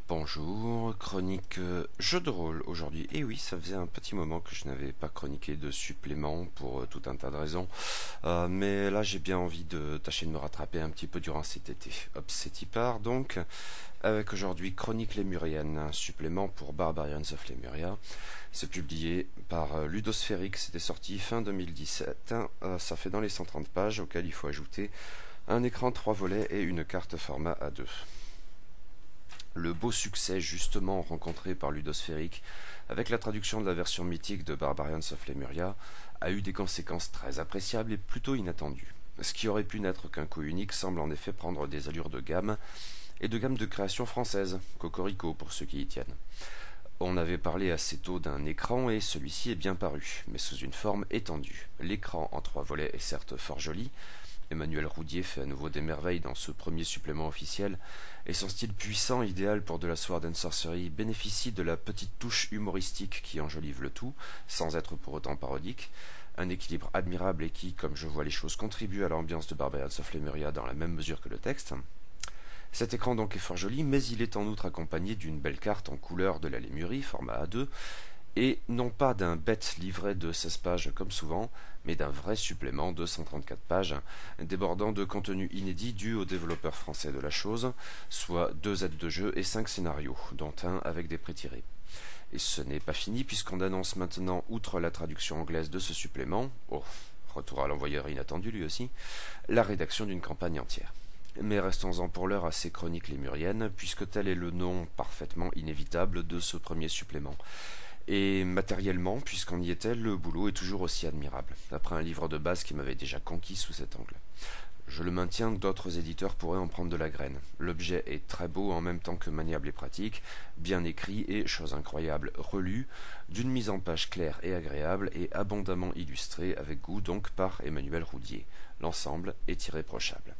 Bonjour, chronique jeu de rôle aujourd'hui. Et oui, ça faisait un petit moment que je n'avais pas chroniqué de supplément pour tout un tas de raisons. Mais là, j'ai bien envie de tâcher de me rattraper un petit peu durant cet été. Hop, c'est y part donc, avec aujourd'hui Chronique Lémurienne, un supplément pour Barbarians of Lemuria. C'est publié par Ludosphérique, c'était sorti fin 2017. Ça fait dans les 130 pages auxquelles il faut ajouter un écran 3 volets et une carte format A2. Le beau succès justement rencontré par Ludosphérique avec la traduction de la version mythique de Barbarians of Lemuria a eu des conséquences très appréciables et plutôt inattendues. Ce qui aurait pu n'être qu'un coup unique semble en effet prendre des allures de gamme et de gamme de création française, cocorico pour ceux qui y tiennent. On avait parlé assez tôt d'un écran et celui-ci est bien paru, mais sous une forme étendue. L'écran en 3 volets est certes fort joli. Emmanuel Roudier fait à nouveau des merveilles dans ce premier supplément officiel, et son style puissant, idéal pour de la sword and sorcery, bénéficie de la petite touche humoristique qui enjolive le tout, sans être pour autant parodique, un équilibre admirable et qui, comme je vois les choses, contribue à l'ambiance de Barbarians of Lemuria dans la même mesure que le texte. Cet écran donc est fort joli, mais il est en outre accompagné d'une belle carte en couleur de la Lémurie, format A2, et non pas d'un bête livret de 16 pages comme souvent, mais d'un vrai supplément de 134 pages, débordant de contenu inédit dû aux développeurs français de la chose, soit 2 aides de jeu et 5 scénarios, dont un avec des pré-tirés. Et ce n'est pas fini puisqu'on annonce maintenant, outre la traduction anglaise de ce supplément, retour à l'envoyeur inattendu lui aussi, la rédaction d'une campagne entière. Mais restons-en pour l'heure à ces chroniques lémuriennes, puisque tel est le nom parfaitement inévitable de ce premier supplément. Et matériellement, puisqu'on y était, le boulot est toujours aussi admirable, après un livre de base qui m'avait déjà conquis sous cet angle. Je le maintiens, d'autres éditeurs pourraient en prendre de la graine. L'objet est très beau en même temps que maniable et pratique, bien écrit et, chose incroyable, relu, d'une mise en page claire et agréable et abondamment illustrée avec goût donc par Emmanuel Roudier. L'ensemble est irréprochable.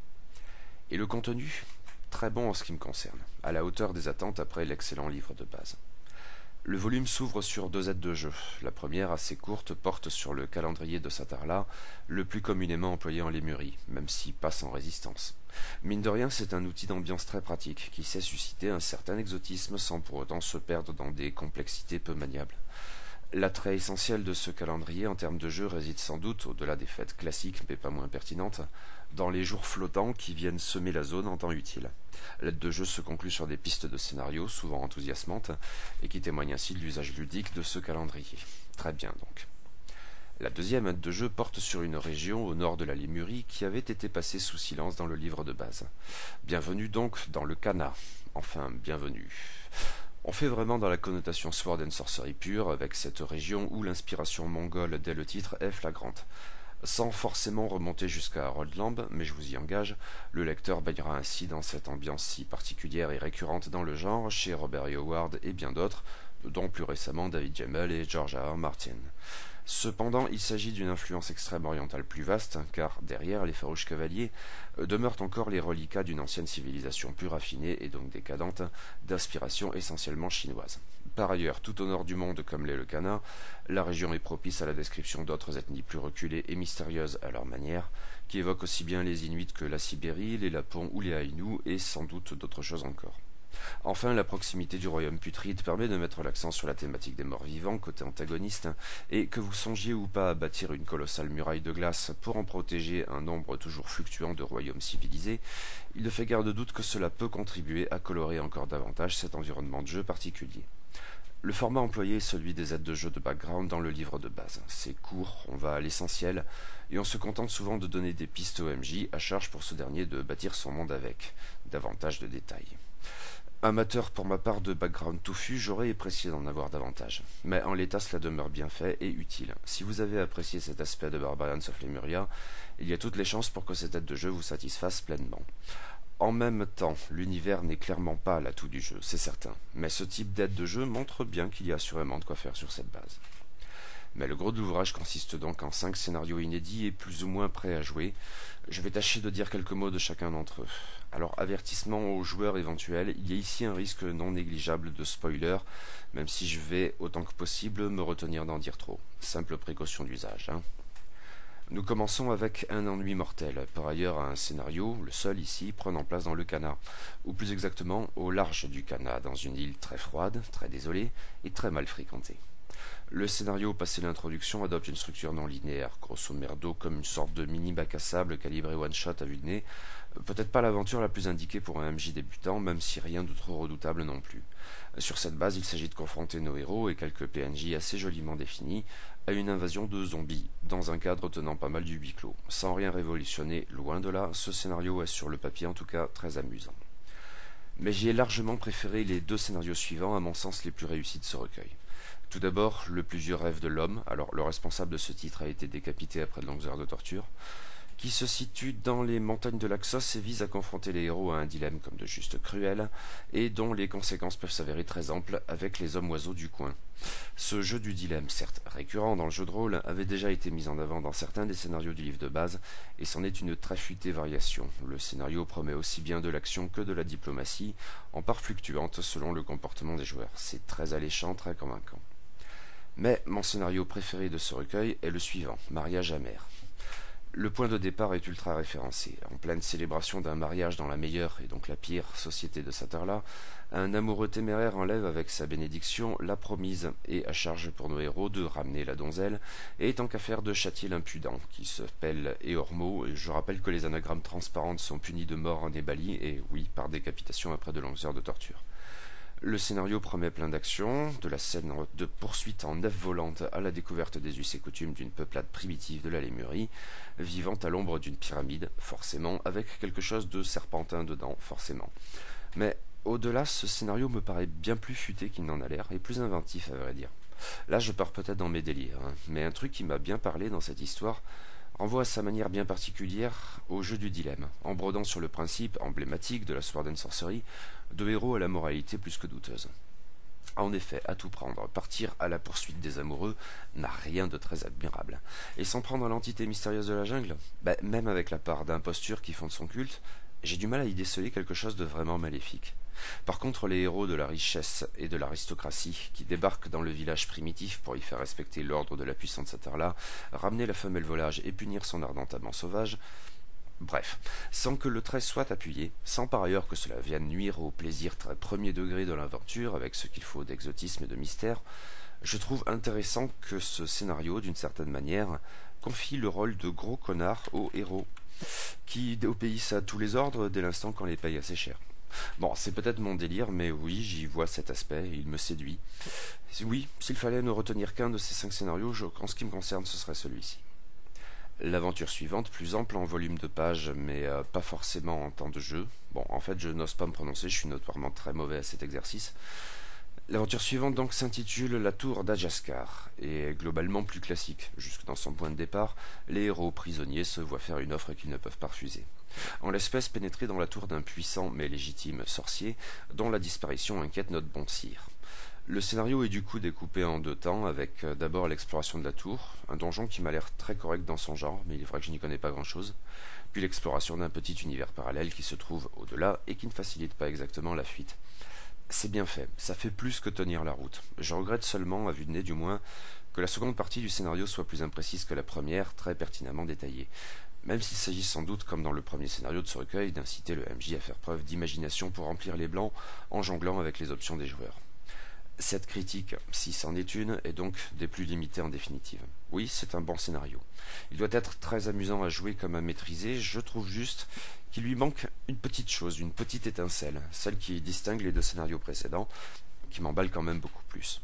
Et le contenu? Très bon en ce qui me concerne, à la hauteur des attentes après l'excellent livre de base. Le volume s'ouvre sur 2 aides de jeu. La première, assez courte, porte sur le calendrier de Satarla, le plus communément employé en Lémurie, même si pas sans résistance. Mine de rien, c'est un outil d'ambiance très pratique, qui sait susciter un certain exotisme sans pour autant se perdre dans des complexités peu maniables. L'attrait essentiel de ce calendrier en termes de jeu réside sans doute, au-delà des fêtes classiques mais pas moins pertinentes, dans les jours flottants qui viennent semer la zone en temps utile. L'aide de jeu se conclut sur des pistes de scénario, souvent enthousiasmantes, et qui témoignent ainsi de l'usage ludique de ce calendrier. Très bien donc. La deuxième aide de jeu porte sur une région au nord de la Lémurie qui avait été passée sous silence dans le livre de base. Bienvenue donc dans le Cana. Enfin, bienvenue. On fait vraiment dans la connotation sword and sorcery pure, avec cette région où l'inspiration mongole dès le titre est flagrante. Sans forcément remonter jusqu'à Haroldland, mais je vous y engage, le lecteur baignera ainsi dans cette ambiance si particulière et récurrente dans le genre, chez Robert E. Howard et bien d'autres, dont plus récemment David Gemmell et George R. R. Martin. Cependant, il s'agit d'une influence extrême orientale plus vaste, car derrière les farouches cavaliers demeurent encore les reliquats d'une ancienne civilisation plus raffinée et donc décadente, d'inspiration essentiellement chinoise. Par ailleurs, tout au nord du monde, comme l'est le Cana, la région est propice à la description d'autres ethnies plus reculées et mystérieuses à leur manière, qui évoquent aussi bien les Inuits que la Sibérie, les Lapons ou les Aïnous, et sans doute d'autres choses encore. Enfin, la proximité du royaume putride permet de mettre l'accent sur la thématique des morts vivants, côté antagoniste, et que vous songiez ou pas à bâtir une colossale muraille de glace pour en protéger un nombre toujours fluctuant de royaumes civilisés, il ne fait guère de doute que cela peut contribuer à colorer encore davantage cet environnement de jeu particulier. Le format employé est celui des aides de jeu de background dans le livre de base. C'est court, on va à l'essentiel, et on se contente souvent de donner des pistes au MJ, à charge pour ce dernier de bâtir son monde avec davantage de détails. Amateur pour ma part de background touffu, j'aurais apprécié d'en avoir davantage. Mais en l'état, cela demeure bien fait et utile. Si vous avez apprécié cet aspect de Barbarians of Lemuria, il y a toutes les chances pour que cette aide de jeu vous satisfasse pleinement. En même temps, l'univers n'est clairement pas l'atout du jeu, c'est certain. Mais ce type d'aide de jeu montre bien qu'il y a assurément de quoi faire sur cette base. Mais le gros de l'ouvrage consiste donc en 5 scénarios inédits et plus ou moins prêts à jouer. Je vais tâcher de dire quelques mots de chacun d'entre eux. Alors, avertissement aux joueurs éventuels, il y a ici un risque non négligeable de spoiler, même si je vais, autant que possible, me retenir d'en dire trop. Simple précaution d'usage, hein. Nous commençons avec un ennui mortel, par ailleurs un scénario, le seul ici, prenant place dans le Cana, ou plus exactement au large du Cana, dans une île très froide, très désolée et très mal fréquentée. Le scénario, passé l'introduction, adopte une structure non linéaire, grosso merdo comme une sorte de mini bac à sable calibré one-shot à vue de nez. Peut-être pas l'aventure la plus indiquée pour un MJ débutant, même si rien de trop redoutable non plus. Sur cette base, il s'agit de confronter nos héros et quelques PNJ assez joliment définis à une invasion de zombies, dans un cadre tenant pas mal du huis clos. Sans rien révolutionner, loin de là, ce scénario est sur le papier en tout cas très amusant. Mais j'y ai largement préféré les deux scénarios suivants, à mon sens les plus réussis de ce recueil. Tout d'abord, Le plus vieux rêve de l'homme, alors le responsable de ce titre a été décapité après de longues heures de torture, qui se situe dans les montagnes de l'Axos et vise à confronter les héros à un dilemme comme de juste cruel, et dont les conséquences peuvent s'avérer très amples avec les hommes-oiseaux du coin. Ce jeu du dilemme, certes récurrent dans le jeu de rôle, avait déjà été mis en avant dans certains des scénarios du livre de base, et c'en est une très fuitée variation. Le scénario promet aussi bien de l'action que de la diplomatie, en part fluctuante selon le comportement des joueurs. C'est très alléchant, très convaincant. Mais mon scénario préféré de ce recueil est le suivant, Mariage amer. Le point de départ est ultra référencé. En pleine célébration d'un mariage dans la meilleure et donc la pire société de cette heure-là, un amoureux téméraire enlève avec sa bénédiction la promise et à charge pour nos héros de ramener la donzelle et tant qu'à faire de châtier l'impudent qui s'appelle Eormo. Et je rappelle que les anagrammes transparentes sont punis de mort en ébali et oui, par décapitation après de longues heures de torture. Le scénario promet plein d'action, de la scène de poursuite en nef volante à la découverte des us et coutumes d'une peuplade primitive de la Lémurie, vivant à l'ombre d'une pyramide, forcément, avec quelque chose de serpentin dedans, forcément. Mais au-delà, ce scénario me paraît bien plus futé qu'il n'en a l'air, et plus inventif à vrai dire. Là je pars peut-être dans mes délires, mais un truc qui m'a bien parlé dans cette histoire renvoie à sa manière bien particulière au jeu du dilemme, en brodant sur le principe emblématique de la Sword and Sorcery de héros à la moralité plus que douteuse. En effet, à tout prendre, partir à la poursuite des amoureux n'a rien de très admirable. Et s'en prendre à l'entité mystérieuse de la jungle, même avec la part d'imposture qui fonde son culte, j'ai du mal à y déceler quelque chose de vraiment maléfique. Par contre, les héros de la richesse et de l'aristocratie qui débarquent dans le village primitif pour y faire respecter l'ordre de la puissante Satarla, ramener la femelle volage et punir son ardent amant sauvage, bref, sans que le trait soit appuyé, sans par ailleurs que cela vienne nuire au plaisir très premier degré de l'aventure avec ce qu'il faut d'exotisme et de mystère, je trouve intéressant que ce scénario, d'une certaine manière, confie le rôle de gros connard aux héros, qui obéissent à tous les ordres dès l'instant qu'on les paye assez cher. Bon, c'est peut-être mon délire, mais oui, j'y vois cet aspect, et il me séduit. Oui, s'il fallait ne retenir qu'un de ces 5 scénarios, en ce qui me concerne, ce serait celui-ci. L'aventure suivante, plus ample en volume de pages, mais pas forcément en temps de jeu. Bon, en fait, je n'ose pas me prononcer, je suis notoirement très mauvais à cet exercice. L'aventure suivante donc s'intitule La Tour d'Ajaskar et est globalement plus classique. Jusque dans son point de départ, les héros prisonniers se voient faire une offre qu'ils ne peuvent pas refuser. En l'espèce, pénétrer dans la tour d'un puissant mais légitime sorcier dont la disparition inquiète notre bon sire. Le scénario est du coup découpé en 2 temps, avec d'abord l'exploration de la tour, un donjon qui m'a l'air très correct dans son genre, mais il est vrai que je n'y connais pas grand-chose, puis l'exploration d'un petit univers parallèle qui se trouve au-delà et qui ne facilite pas exactement la fuite. C'est bien fait, ça fait plus que tenir la route. Je regrette seulement, à vue de nez du moins, que la seconde partie du scénario soit plus imprécise que la première, très pertinemment détaillée. Même s'il s'agit sans doute, comme dans le premier scénario de ce recueil, d'inciter le MJ à faire preuve d'imagination pour remplir les blancs en jonglant avec les options des joueurs. Cette critique, si c'en est une, est donc des plus limitées en définitive. Oui, c'est un bon scénario. Il doit être très amusant à jouer comme à maîtriser, je trouve juste qu'il lui manque une petite chose, une petite étincelle, celle qui distingue les 2 scénarios précédents, qui m'emballe quand même beaucoup plus.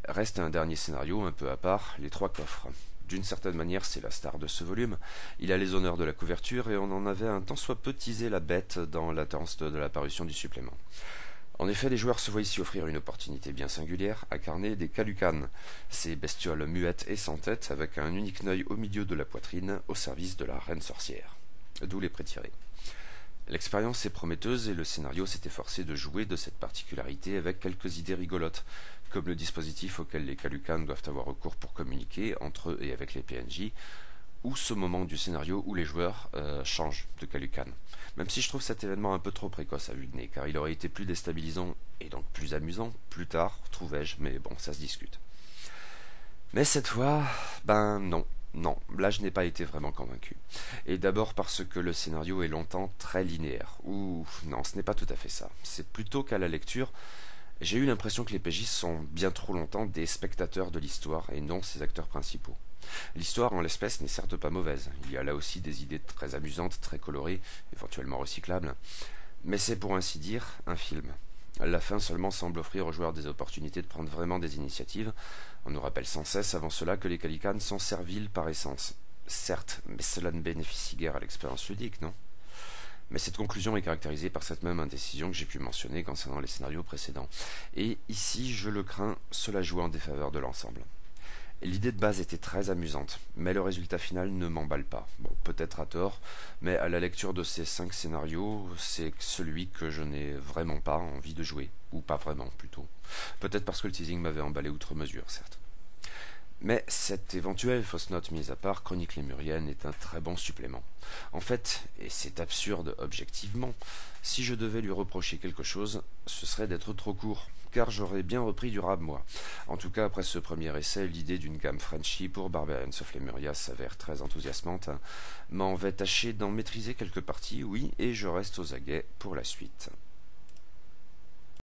Reste un dernier scénario un peu à part, les 3 coffres. D'une certaine manière, c'est la star de ce volume. Il a les honneurs de la couverture et on en avait un tant soit peu teasé la bête dans l'attente de la parution du supplément. En effet, les joueurs se voient ici offrir une opportunité bien singulière, incarner des Kalukan, ces bestioles muettes et sans tête, avec un unique œil au milieu de la poitrine, au service de la reine sorcière. D'où les prétirés. L'expérience est prometteuse et le scénario s'est efforcé de jouer de cette particularité avec quelques idées rigolotes, comme le dispositif auquel les Kalukan doivent avoir recours pour communiquer entre eux et avec les PNJ, ou ce moment du scénario où les joueurs changent de Kalukan. Même si je trouve cet événement un peu trop précoce à vue de nez, car il aurait été plus déstabilisant et donc plus amusant plus tard, trouvais-je, mais bon, ça se discute. Mais cette fois, non. Non, là je n'ai pas été vraiment convaincu. Et d'abord parce que le scénario est longtemps très linéaire. Ou non, ce n'est pas tout à fait ça. C'est plutôt qu'à la lecture, j'ai eu l'impression que les PJ sont bien trop longtemps des spectateurs de l'histoire et non ses acteurs principaux. L'histoire en l'espèce n'est certes pas mauvaise. Il y a là aussi des idées très amusantes, très colorées, éventuellement recyclables. Mais c'est pour ainsi dire un film. La fin seulement semble offrir aux joueurs des opportunités de prendre vraiment des initiatives. On nous rappelle sans cesse avant cela que les Calicanes sont serviles par essence. Certes, mais cela ne bénéficie guère à l'expérience ludique, non? Mais cette conclusion est caractérisée par cette même indécision que j'ai pu mentionner concernant les scénarios précédents. Et ici, je le crains, cela joue en défaveur de l'ensemble. L'idée de base était très amusante, mais le résultat final ne m'emballe pas. Bon, peut-être à tort, mais à la lecture de ces 5 scénarios, c'est celui que je n'ai vraiment pas envie de jouer. Ou pas vraiment, plutôt. Peut-être parce que le teasing m'avait emballé outre mesure, certes. Mais cette éventuelle fausse note mise à part, Chronique Lémurienne est un très bon supplément. En fait, et c'est absurde objectivement, si je devais lui reprocher quelque chose, ce serait d'être trop court, car j'aurais bien repris du rab moi. En tout cas, après ce premier essai, l'idée d'une gamme Frenchy pour Barbarians of Lemuria s'avère très enthousiasmante. M'en vais tâcher d'en maîtriser quelques parties, oui, et je reste aux aguets pour la suite.